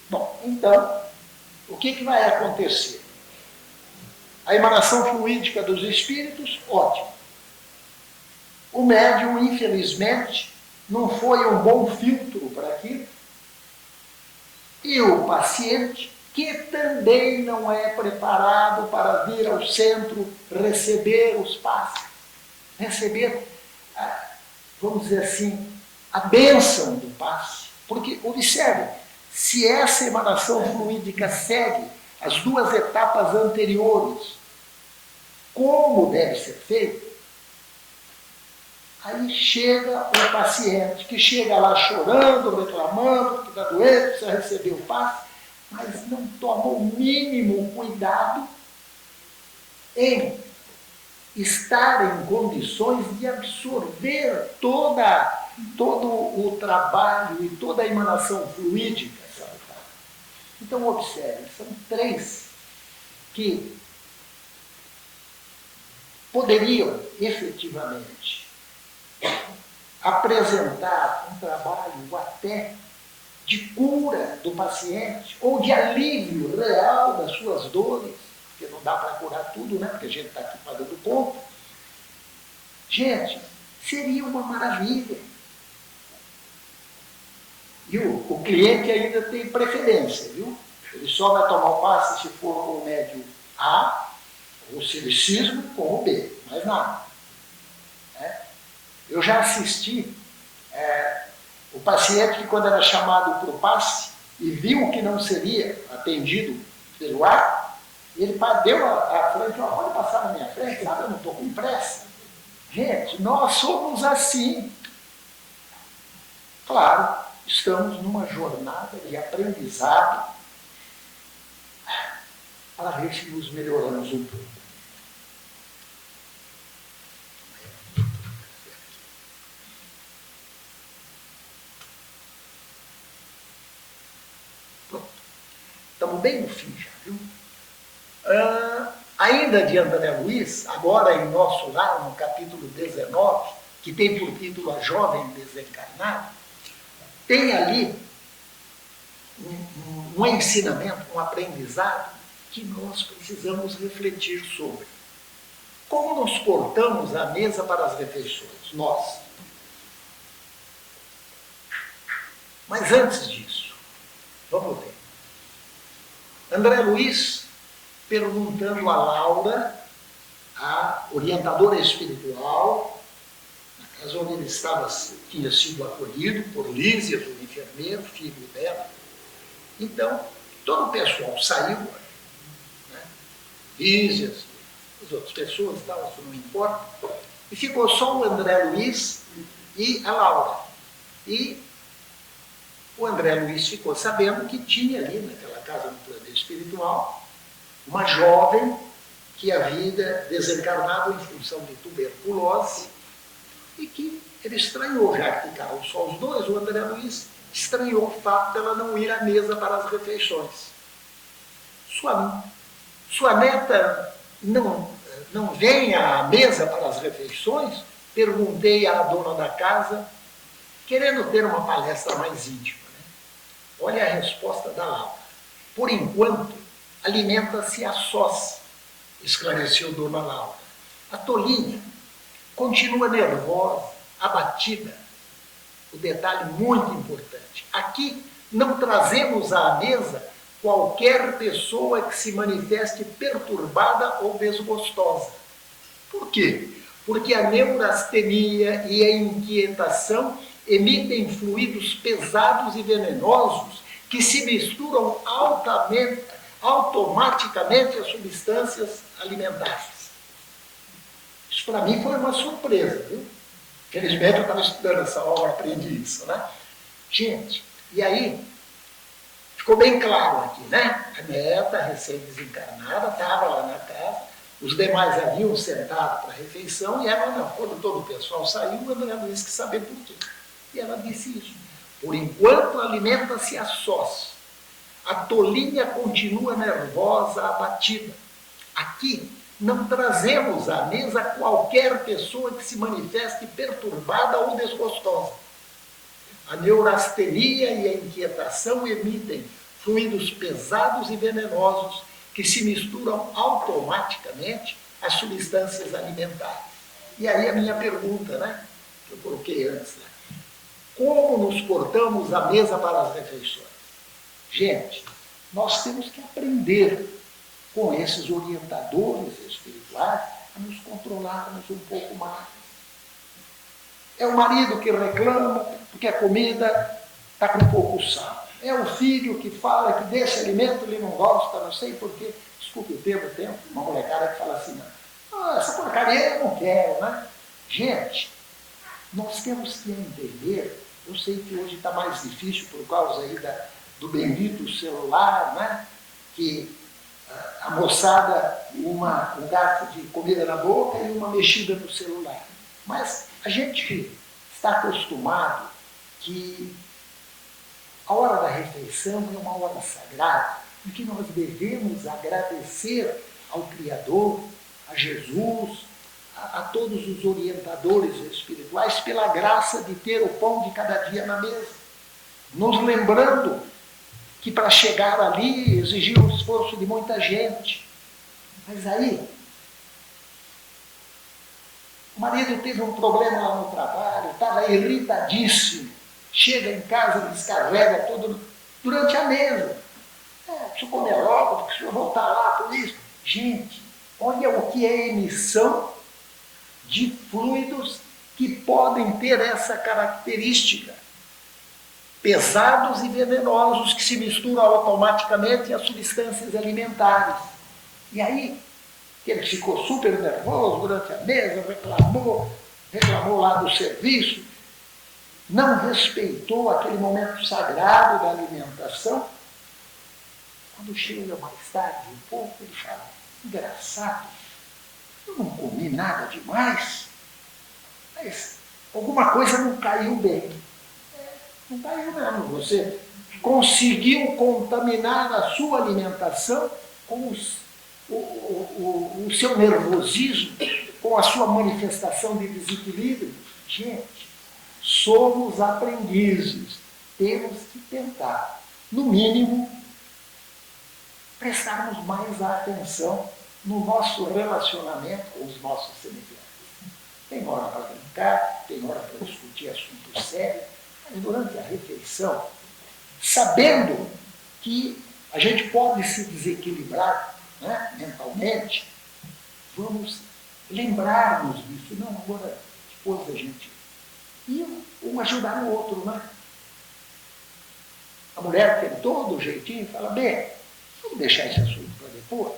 Bom, então, o que vai acontecer? A emanação fluídica dos espíritos, ótimo. O médium, infelizmente, não foi um bom filtro para aquilo. E o paciente, que também não é preparado para vir ao centro receber os passes, receber, vamos dizer assim, a bênção do passe. Porque, observe, se essa emanação fluídica segue as duas etapas anteriores, como deve ser feito, Aí chega o paciente, que chega lá chorando, reclamando, que está doente, precisa receber o passe, mas não toma o mínimo cuidado em estar em condições de absorver todo o trabalho e toda a emanação fluídica salutar. Então, observe, são três que poderiam efetivamente apresentar um trabalho até de cura do paciente ou de alívio real das suas dores, porque não dá para curar tudo, né? Porque a gente está aqui pagando conta. Gente, seria uma maravilha. E o cliente ainda tem preferência, viu? Ele só vai tomar o passe se for com o médio A, ou celicismo com o B, mais nada. Eu já assisti o paciente que, quando era chamado para o passe e viu que não seria atendido pelo ar, ele deu a frente, pode passar na minha frente, sabe? Eu não estou com pressa. Gente, nós somos assim. Claro, estamos numa jornada de aprendizado para ver se nos melhoramos um pouco. Pronto. Estamos bem no fim já, viu? Ainda de André Luiz, agora em Nosso Lar, no capítulo 19, que tem por título A Jovem Desencarnada, tem ali um ensinamento, um aprendizado que nós precisamos refletir sobre. Como nos portamos à mesa para as refeições? Nós. Mas antes disso, vamos ver. André Luiz perguntando a Laura, a orientadora espiritual, na casa onde ele tinha sido acolhido por Lísias, o enfermeiro, filho dela. Então, todo o pessoal saiu, né? Lísias, as outras pessoas, isso não importa, e ficou só o André Luiz e a Laura. E o André Luiz ficou sabendo que tinha ali, naquela casa no plano espiritual, uma jovem que havia desencarnado em função de tuberculose e que ele estranhou, já que ficaram só os dois, o André Luiz estranhou o fato dela não ir à mesa para as refeições. Sua neta não vem à mesa para as refeições? Perguntei à dona da casa, querendo ter uma palestra mais íntima. Né? Olha a resposta da Laura. Por enquanto, alimenta-se a sós, esclareceu Dona Laura. A tolinha continua nervosa, abatida. O detalhe muito importante. Aqui não trazemos à mesa qualquer pessoa que se manifeste perturbada ou desgostosa. Por quê? Porque a neurastenia e a inquietação emitem fluidos pesados e venenosos que se misturam automaticamente às substâncias alimentares. Isso para mim foi uma surpresa, viu? Felizmente eu estava estudando essa obra, aprendi isso, né? Gente, e aí ficou bem claro aqui, né? A neta recém-desencarnada estava lá na casa, os demais haviam sentado para a refeição e ela não. Quando todo o pessoal saiu, a André Luiz quis saber por quê. E ela disse isso. Por enquanto alimenta-se a sós. A tolinha continua nervosa, abatida. Aqui não trazemos à mesa qualquer pessoa que se manifeste perturbada ou desgostosa. A neurastenia e a inquietação emitem fluidos pesados e venenosos que se misturam automaticamente às substâncias alimentares. E aí a minha pergunta, né, que eu coloquei antes, né? Como nos portamos à mesa para as refeições? Gente, nós temos que aprender com esses orientadores espirituais a nos controlarmos um pouco mais. É o marido que reclama porque a comida está com pouco sal. É o filho que fala que desse alimento ele não gosta, não sei porquê. Desculpe o termo, tem uma molecada que fala assim, essa porcaria eu não quero, né? Gente, nós temos que entender, eu sei que hoje está mais difícil por causa aí do bendito celular, né? Que a moçada, um garfo de comida na boca e uma mexida no celular. Mas a gente está acostumado que a hora da refeição é uma hora sagrada, em que nós devemos agradecer ao Criador, a Jesus, a todos os orientadores espirituais pela graça de ter o pão de cada dia na mesa, nos lembrando que para chegar ali exigia um esforço de muita gente. Mas aí, o marido teve um problema lá no trabalho, estava irritadíssimo, chega em casa, descarrega tudo durante a mesa. Preciso comer logo, preciso voltar lá por isso. Gente, olha o que é emissão de fluidos que podem ter essa característica. Pesados e venenosos que se misturam automaticamente às substâncias alimentares. E aí, ele ficou super nervoso durante a mesa, reclamou lá do serviço, não respeitou aquele momento sagrado da alimentação. Quando chega mais tarde um pouco, ele fala, engraçado, eu não comi nada demais, mas alguma coisa não caiu bem. Não caiu mesmo, você conseguiu contaminar a sua alimentação com o seu nervosismo, com a sua manifestação de desequilíbrio. Gente, somos aprendizes, temos que tentar, no mínimo, prestarmos mais atenção no nosso relacionamento com os nossos semelhantes. Tem hora para brincar, tem hora para discutir assuntos sérios, mas durante a refeição, sabendo que a gente pode se desequilibrar, né, mentalmente, vamos lembrar-nos disso. Não, agora, depois da gente ir, um ajudar o outro, né? A mulher tem todo o jeitinho e fala, bem, vamos deixar esse assunto para depois.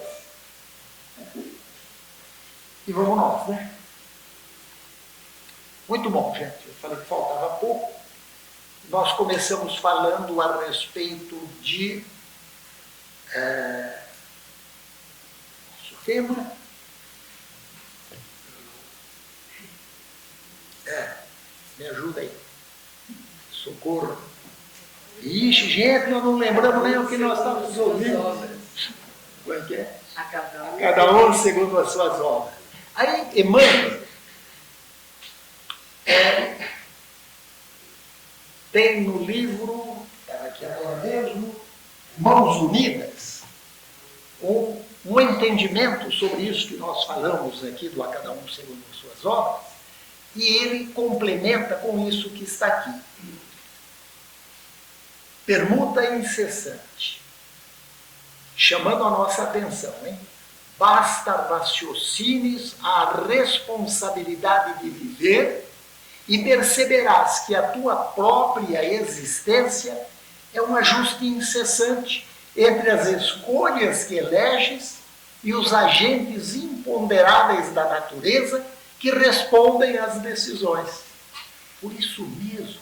E vamos nós, né? Muito bom, gente. Eu falei que faltava pouco. Nós começamos falando a respeito de nosso tema. Me ajuda aí. Socorro. Ixi, gente, nós não lembramos nem o que nós estávamos ouvindo. Como é que é? A cada um segundo as suas obras. Aí, Emmanuel tem no livro, estava aqui agora mesmo, Mãos Unidas, um entendimento sobre isso que nós falamos aqui, do A Cada Um Segundo as Suas Obras, e ele complementa com isso que está aqui. Permuta incessante, chamando a nossa atenção, hein? Basta raciocines a responsabilidade de viver e perceberás que a tua própria existência é um ajuste incessante entre as escolhas que eleges e os agentes imponderáveis da natureza que respondem às decisões. Por isso mesmo,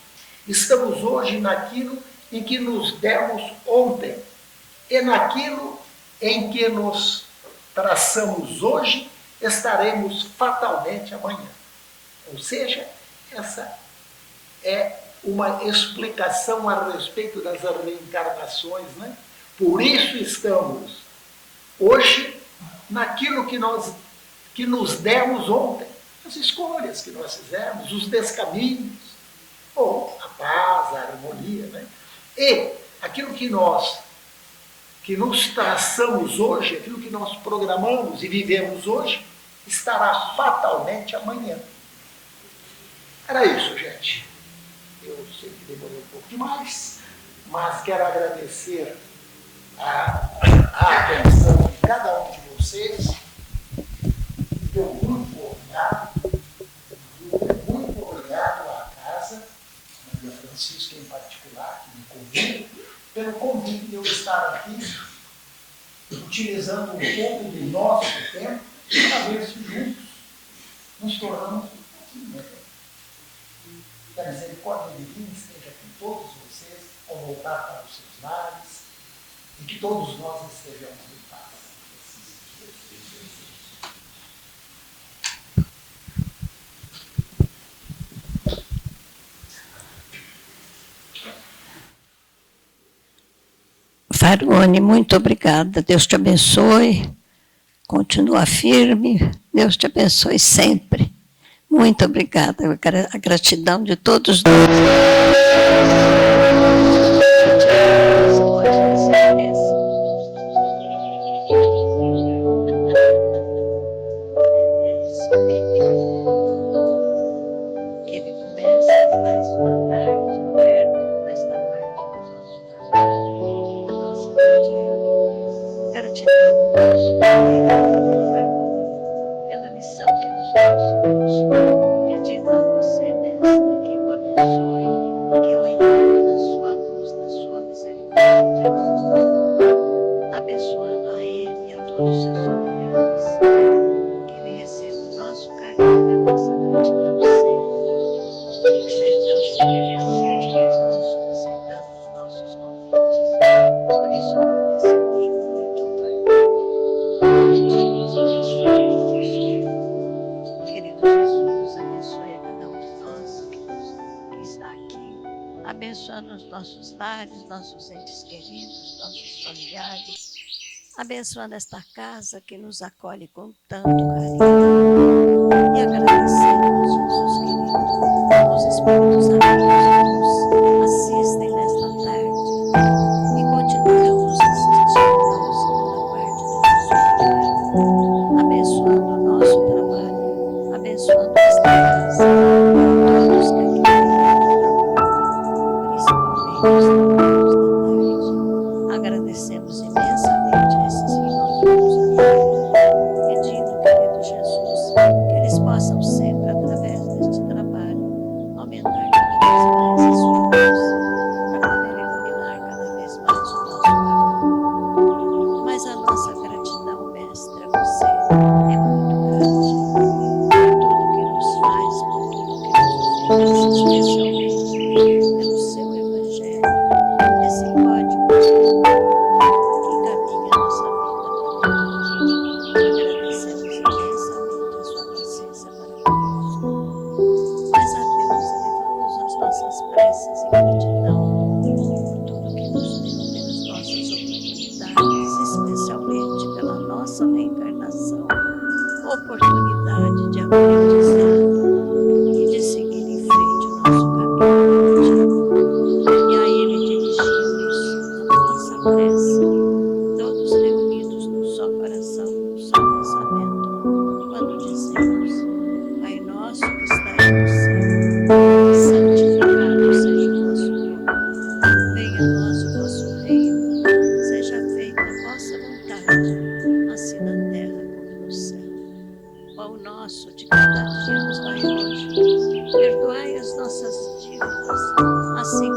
estamos hoje naquilo em que nos demos ontem e naquilo em que nos traçamos hoje, estaremos fatalmente amanhã. Ou seja, essa é uma explicação a respeito das reencarnações, né? Por isso estamos hoje naquilo que nos demos ontem, as escolhas que nós fizemos, os descaminhos, ou a paz, a harmonia, né? E aquilo que nos traçamos hoje, aquilo que nós programamos e vivemos hoje, estará fatalmente amanhã. Era isso, gente. Eu sei que demorei um pouco demais, mas quero agradecer a atenção de cada um de vocês. Deu muito obrigado. Muito obrigado à casa, a Maria Francisca em particular, que me convida, pelo convite de eu estar aqui, utilizando um pouco do nosso tempo, para ver se juntos nos tornamos que a misericórdia divina esteja com todos vocês ao voltar para os seus lares e que todos nós estejamos em paz. Farone, muito obrigada. Deus te abençoe. Continua firme. Deus te abençoe sempre. Muito obrigada. A gratidão de todos nós. Que ele comece mais uma tarde, nesta parte gratidão pela lição que nos trouxe, pedindo a você, mestre, que o abençoe, que o ilumine na sua luz, na sua misericórdia, abençoando a ele e a todos os seus familiares, que ele receba o nosso carinho e a nossa gratidão sempre, e que sejamos generosos, aceitando os nossos convites. Por isso, agradecemos muito, Pai. Querido Jesus, abençoe a cada um de nós que está aqui, abençoando os nossos lares, nossos entes queridos, nossos familiares, abençoando esta casa que nos acolhe com tanto carinho. E agradecemos, Jesus querido, aos Espíritos amigos que nos assistem nesta tarde e continuarão nos assistindo na segunda parte do nosso trabalho, abençoando o nosso trabalho, abençoando esta casa, todos que aqui vêm, principalmente os trabalhos da tarde. Agradecemos imensamente a esses irmãos que nos ajudam, pedindo, querido Jesus, que eles possam sempre, através deste trabalho, aumentar cada vez mais a sua luz, para poder iluminar cada vez mais o nosso caminho. Mas a nossa gratidão, mestre, a você é muito grande por tudo que nos faz, por tudo que nos oferece, especialmente pelo seu Evangelho, esse código que encaminha a nossa vida para Deus. Agradecemos imensamente a sua paciência para conosco. Mas a Deus elevamos as nossas preces e gratidão por tudo que nos deu, pelas nossas oportunidades, especialmente pela nossa reencarnação, oportunidade de aprendizado e de seguir em frente o nosso caminho. E a Ele dirigimos a nossa prece, todos reunidos num só coração, num só pensamento, quando dizemos: Pai nosso que estais no céu, santificado seja o vosso nome, venha a nós o vosso reino, seja feita a vossa vontade, assim na terra como no céu. Pão nosso de cada dia nos dai hoje, perdoai as nossas dívidas, assim